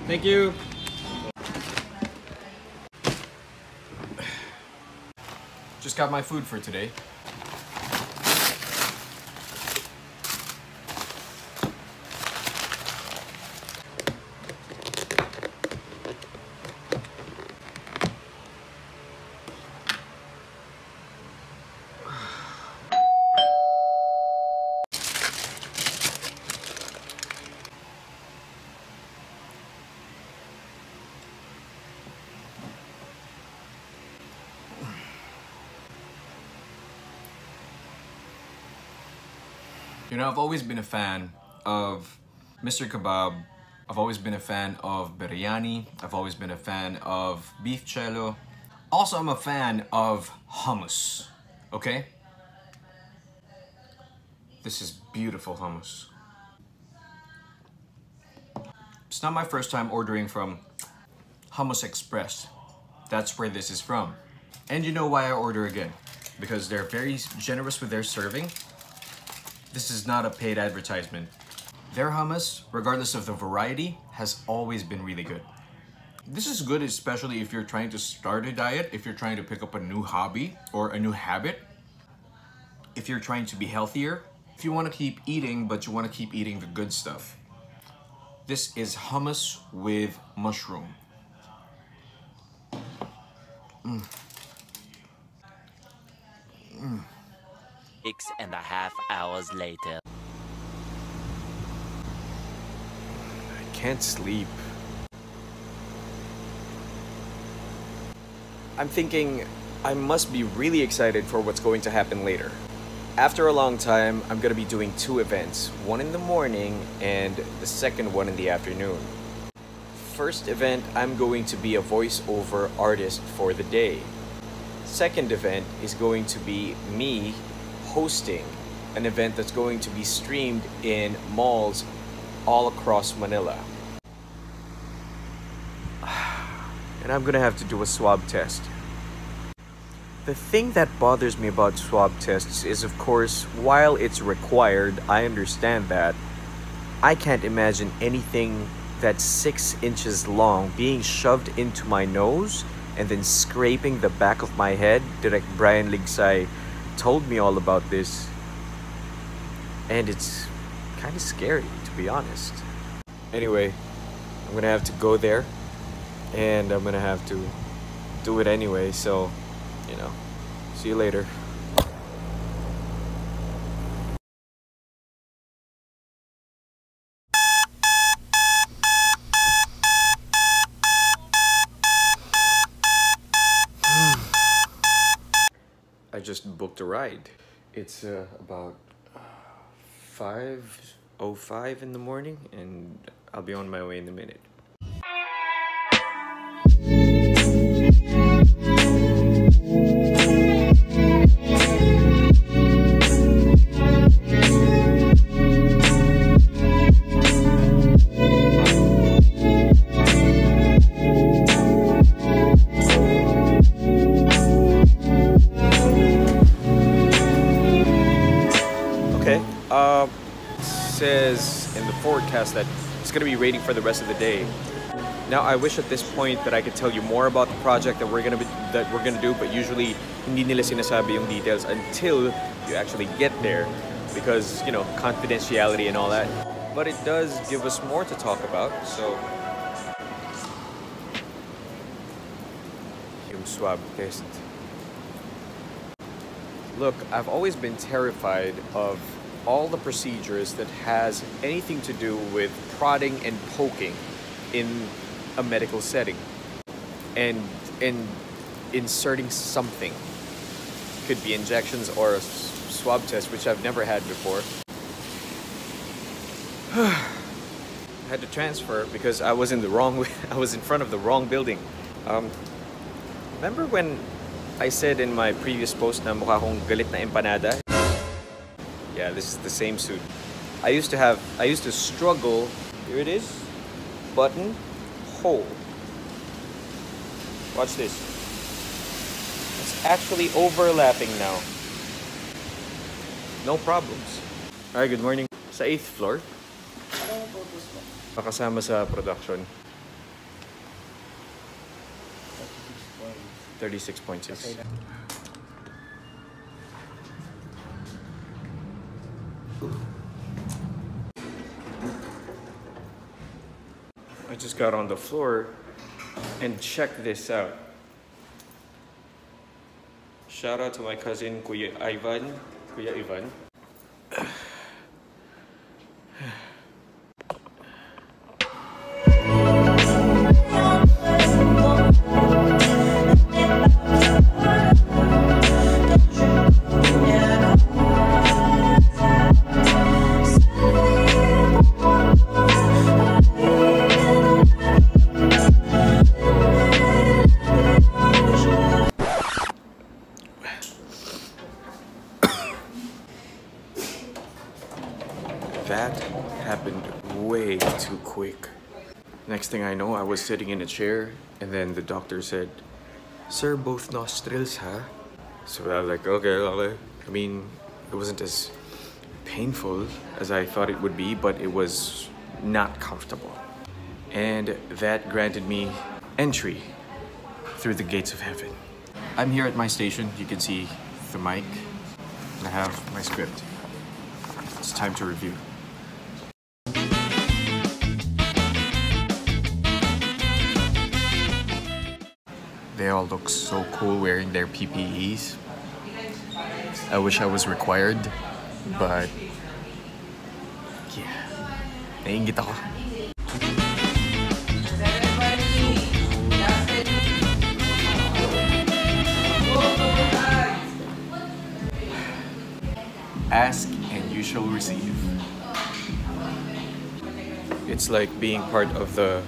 Thank you. Just got my food for today. You know, I've always been a fan of Mr. Kebab. I've always been a fan of biryani. I've always been a fan of beef cello. Also, I'm a fan of hummus, okay? This is beautiful hummus. It's not my first time ordering from Hummus Express. That's where this is from. And you know why I order again? Because they're very generous with their serving. This is not a paid advertisement. Their hummus, regardless of the variety, has always been really good. This is good especially if you're trying to start a diet, if you're trying to pick up a new hobby or a new habit, if you're trying to be healthier, if you want to keep eating but you want to keep eating the good stuff. This is hummus with mushroom. 6.5 hours later. I can't sleep. I'm thinking I must be really excited for what's going to happen later. After a long time, I'm gonna be doing 2 events, one in the morning and the second one in the afternoon. First event, I'm going to be a voiceover artist for the day. Second event is going to be me hosting an event that's going to be streamed in malls all across Manila. And I'm gonna have to do a swab test. The thing that bothers me about swab tests is, of course, while it's required, I understand that, I can't imagine anything that's 6 inches long being shoved into my nose and then scraping the back of my head. Direk Brian Ligsay told me all about this, and it's kind of scary, to be honest. Anyway, I'm gonna have to go there, and I'm gonna have to do it anyway, so, you know, see you later. I just booked a ride. It's about 5:05 in the morning, and I'll be on my way in a minute. Says in the forecast that it's going to be raining for the rest of the day. Now, I wish at this point that I could tell you more about the project that we're gonna do, but usually hindi nila sinasabi yung details until you actually get there, because, you know, confidentiality and all that. But it does give us more to talk about, so yung swab test. Look, I've always been terrified of all the procedures that has anything to do with prodding and poking in a medical setting, and inserting something. Could be injections or a swab test, which I've never had before. I had to transfer because I was in the wrong I was in front of the wrong building. Remember when I said in my previous post na mukha akong galit na empanada? Yeah, this is the same suit. I used to struggle. Here it is. Button, hole. Watch this. It's actually overlapping now. No problems. Alright, good morning. Sa 8th floor. Makasama sa production. 36.6. I just got on the floor and check this out. Shout out to my cousin Kuya Ivan. That happened way too quick. Next thing I know, I was sitting in a chair and then the doctor said, "Sir, both nostrils, huh?" So I was like, okay. I mean, it wasn't as painful as I thought it would be, but it was not comfortable. And that granted me entry through the gates of heaven. I'm here at my station. You can see the mic. I have my script. It's time to review. They all look so cool wearing their PPEs. I wish I was required, but yeah, naiingit ako. Ask and you shall receive. It's like being part of the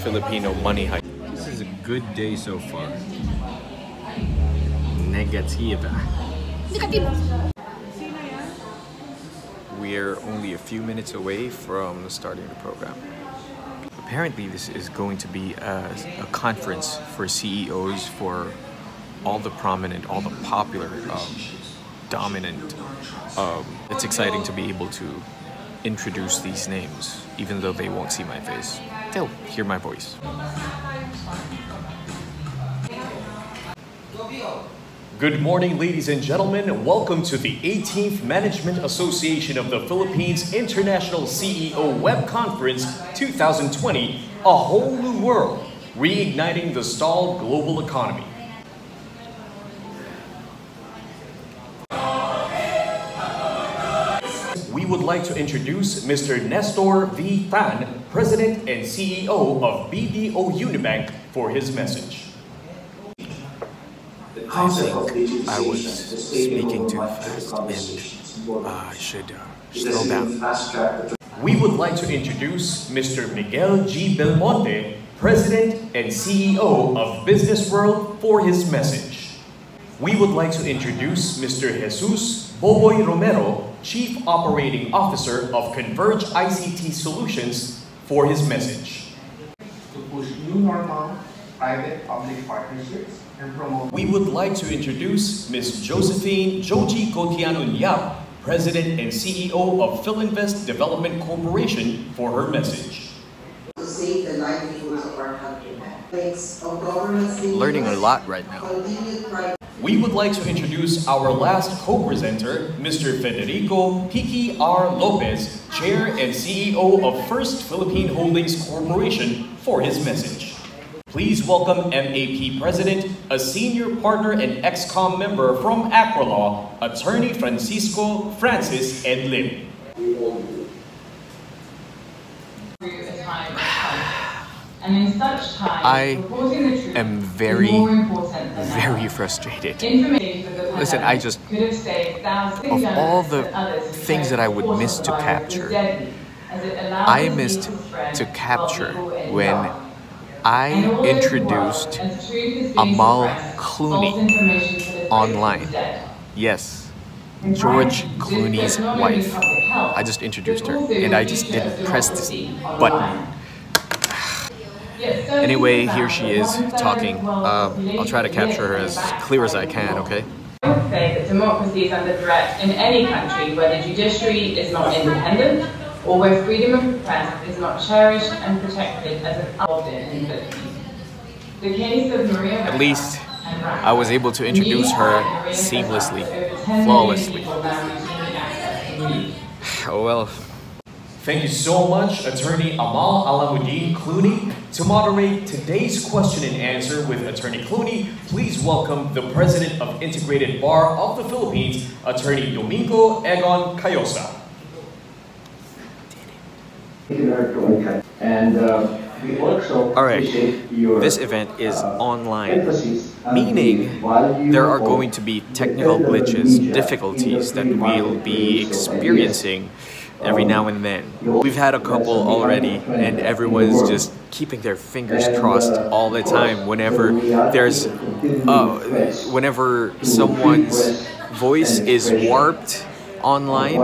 Filipino money heist. This is a good day so far. Negativa. We're only a few minutes away from starting the program. Apparently this is going to be a conference for CEOs for all the prominent, all the popular, dominant. It's exciting to be able to introduce these names, even though they won't see my face. They'll hear my voice. Good morning, ladies and gentlemen. Welcome to the 18th Management Association of the Philippines International CEO Web Conference 2020, A Whole New World, Reigniting the Stalled Global Economy. We would like to introduce Mr. Nestor V. Tan, President and CEO of BDO Unibank, for his message. I think I was speaking too fast and I should slow down. We would like to introduce Mr. Miguel G. Belmonte, President and CEO of Business World, for his message. We would like to introduce Mr. Jesus Boboy Romero, Chief Operating Officer of Converge ICT Solutions, for his message. To push new normal private-public partnerships and promote. We would like to introduce Ms. Josephine Joji Kotianun Yap, President and CEO of Philinvest Development Corporation, for her message. To save the livelihoods of our country. Learning a lot right now. We would like to introduce our last co-presenter, Mr. Federico Piqui R. Lopez, Chair and CEO of First Philippine Holdings Corporation, for his message. Please welcome MAP President, a senior partner and ex-com member from Acrolaw, Attorney Francis Ed Lim. And in such time, I reporting the truth am is very, more important than very ever. frustrated. Information of the Listen, pandemic I just, could have saved thousands of all the and others who things tried that I to would force miss to the virus capture, was deadly, as it allowed I the missed disease spread to while capture people were in when dark. I And all over the world, introduced as truth is being Amal suppressed, Clooney false information for the online. is dead. Yes, And George crime Clooney's is not only wife. public health, I just introduced but her, also and I just future didn't press this democracy button. online. Yes, Anyway, studies here have she found is that 1/3 talking. of the world's I'll try to capture her as clear as I can, okay? I would say that democracy is under threat in any country where the judiciary is not independent or where freedom of the press is not cherished and protected as an option in the Philippines. The case of Maria At least I was able to introduce her seamlessly, flawlessly. Oh well. Thank you so much, Attorney Amal Alamuddin Clooney. To moderate today's question and answer with Attorney Clooney, please welcome the President of Integrated Bar of the Philippines, Attorney Domingo Egon Cayosa. And we also Alright, appreciate your this event is online, emphasis on meaning the value there are of going to be technical glitches, difficulties that we'll be experiencing every now and then. We've had a couple already, and everyone's just keeping their fingers crossed all the time whenever there's whenever someone's voice is warped online,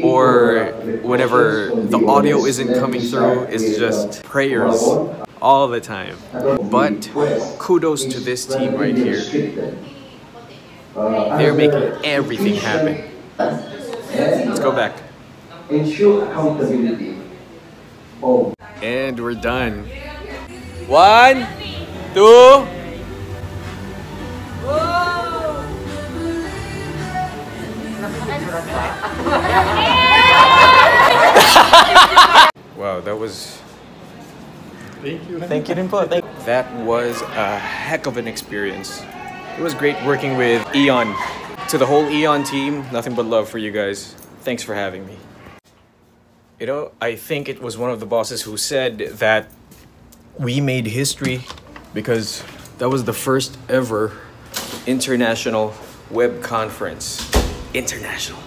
or whenever the audio isn't coming through. It's just prayers all the time. But kudos to this team right here. They're making everything happen. Let's go back. ensure accountability. Oh. And we're done. 1, 2. Wow, that was... Thank you. Thank you, Rimpo. That was a heck of an experience. It was great working with Eon. To the whole Eon team, nothing but love for you guys. Thanks for having me. You know, I think it was one of the bosses who said that we made history because that was the first ever international web conference. International.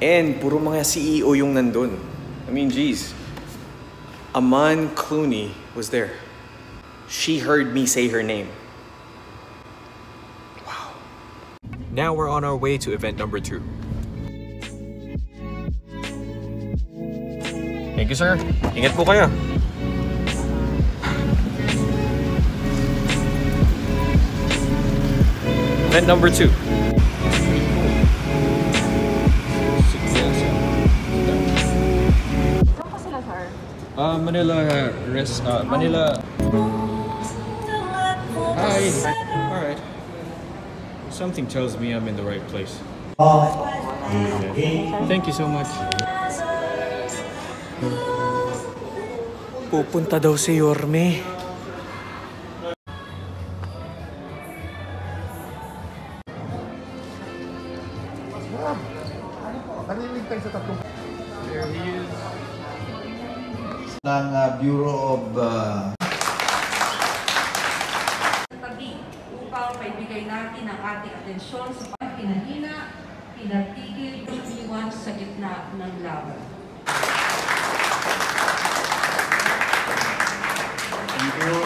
And puro mga CEO yung nandun. I mean, geez. Aman Clooney was there. She heard me say her name. Wow. Now we're on our way to event number 2. Thank you, sir. Ingat po kayo. Event number 2. Manila Manila. Hi. All right. Something tells me I'm in the right place. Thank you so much. Pupunta daw si Yorme. There he is. Ng Bureau of tabi upang maibigay natin ang ating atensyon sa pagpinahina, pinatigil, iwan sa gitna ng laban. Thank you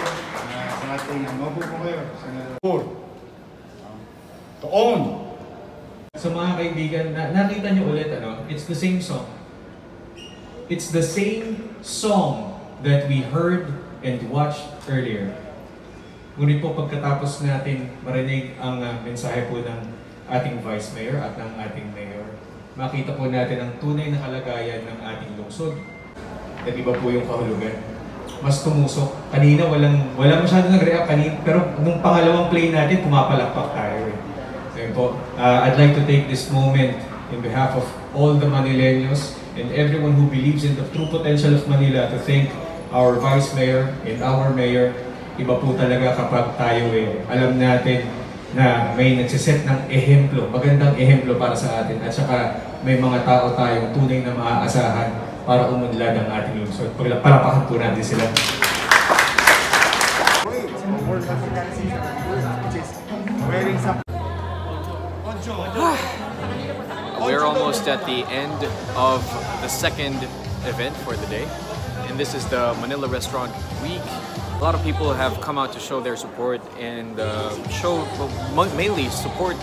sa ating mabuo po kayo Senador. To own. So mga kaibigan, nakita niyo ulit it's the same song. It's the same song that we heard and watched earlier. Ngunit po pagkatapos natin marinig ang mensahe po ng ating Vice Mayor at ng ating Mayor, makita po natin ang tunay na kalagayan ng ating lungsod. At iba po yung kahulugan. Mas tumusok. Kanina wala masyadong nag-react kanina, pero nung pangalawang play natin, pumapalakpak tayo. So po, I'd like to take this moment in behalf of all the Manileños and everyone who believes in the true potential of Manila to thank our Vice Mayor and our Mayor. Iba po talaga kapag tayo alam natin na may nagsiset ng ehemplo, magandang ehemplo para sa atin, at saka may mga tao tayong tunay na maaasahan para umunlad ang ating lungsod. Palapakan po natin sila. We're almost at the end of the second event for the day, and this is the Manila Restaurant Week. A lot of people have come out to show their support and show mainly support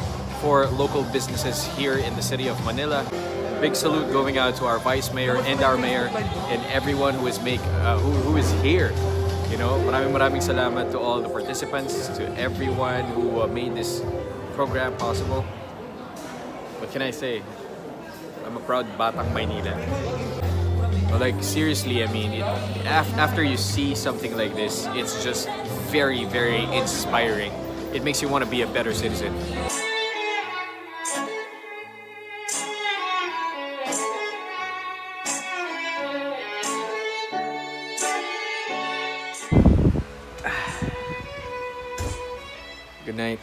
for local businesses here in the city of Manila. Big salute going out to our Vice Mayor and our Mayor and everyone who is here. You know, maraming salamat to all the participants, to everyone who made this program possible. What can I say? I'm a proud Batang Maynila. But like seriously, I mean, after you see something like this, it's just very, very inspiring. It makes you want to be a better citizen. Good night.